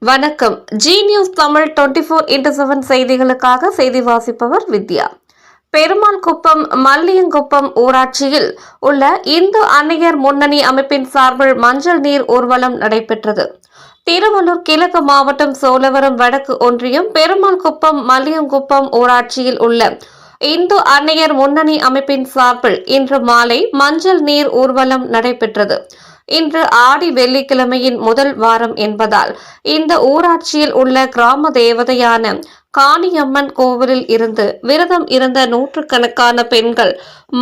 வணக்கம். G news Tamil 24x7 செய்திகளுக்காக செய்தி வாசிப்பவர் வித்யா. பெருமாள்குப்பம் மல்லியங்குப்பம் ஊராட்சியில் உள்ள இந்து அன்னையர் முன்னணி அமைப்பின் சார்பில் மஞ்சள் நீர் ஊர்வலம் நடைபெற்றது. திருவள்ளூர் கிழக்கு மாவட்டம் சோழவரம் வடக்கு ஒன்றியம் பெருமாள்குப்பம் மல்லியங்குப்பம் ஊராட்சியில் உள்ள இந்து அன்னையர் முன்னணி அமைப்பின் சார்பில் இன்று மாலை மஞ்சள் நீர் ஊர்வலம் நடைபெற்றது. இன்று ஆடி வெள்ளிக்கிழமையின் முதல் வாரம் என்பதால் இந்த ஊராட்சியில் உள்ள கிராம தேவதையான காணியம்மன் கோவிலில் இருந்து விரதம் இருந்த நூற்றுக்கணக்கான பெண்கள்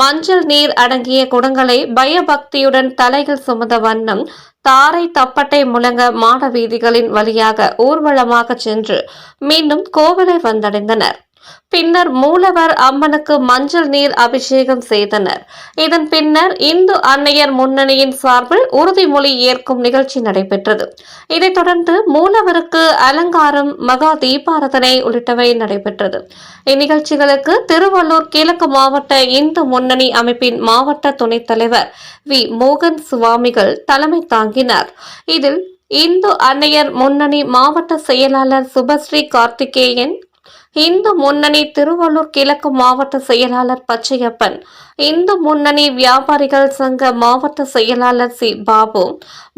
மஞ்சள் நீர் அடங்கிய குடங்களை பயபக்தியுடன் தலையில் சுமந்த வண்ணம் தாரை தப்பட்டை முழங்க மாட வீதிகளின் வழியாக ஊர்வலமாக சென்று மீண்டும் கோவிலை வந்தடைந்தனர். பின்னர் மூலவர் அம்மனுக்கு மஞ்சள் நீர் அபிஷேகம் செய்தனர். இதன் பின்னர் இந்து அன்னையர் முன்னணியின் சார்பில் உறுதிமொழி ஏற்கும் நிகழ்ச்சி நடைபெற்றது. இதைத் தொடர்ந்து மூலவருக்கு அலங்காரம், மகா தீபாராதனை உள்ளிட்டவை நடைபெற்றது. இந்நிகழ்ச்சிகளுக்கு திருவள்ளூர் கிழக்கு மாவட்ட இந்து முன்னணி அமைப்பின் மாவட்ட துணைத் தலைவர் வி மோகன் சுவாமிகள் தலைமை தாங்கினார். இதில் இந்து அன்னையர் முன்னணி மாவட்ட செயலாளர் சுபஸ்ரீ கார்த்திகேயன், இந்து முன்னணி திருவள்ளூர் கிழக்கு மாவட்ட செயலாளர் பச்சையப்பன், இந்து முன்னணி வியாபாரிகள் சங்க மாவட்ட செயலாளர் சி பாபு,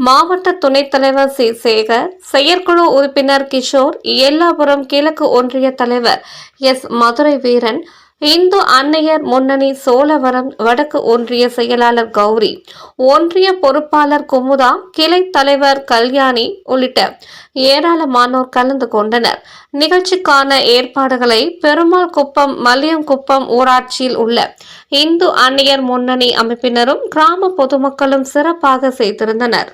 மாவட்ட துணைத் தலைவர் சி சேகர், செயற்குழு உறுப்பினர் கிஷோர், எல்லாபுரம் கிழக்கு ஒன்றிய தலைவர் எஸ் மதுரை வீரன், இந்து அன்னையர் முன்னணி சோழவரம் வடக்கு ஒன்றிய செயலாளர் கௌரி, ஒன்றிய பொறுப்பாளர் குமுதா, கிளை தலைவர் கல்யாணி உள்ளிட்ட ஏராளமானோர் கலந்து கொண்டனர். நிகழ்ச்சிக்கான ஏற்பாடுகளை பெருமாள்குப்பம் மல்லியங்குப்பம் ஊராட்சியில் உள்ள இந்து அன்னையர் முன்னணி அமைப்பினரும் கிராம பொதுமக்களும் சிறப்பாக செய்திருந்தனர்.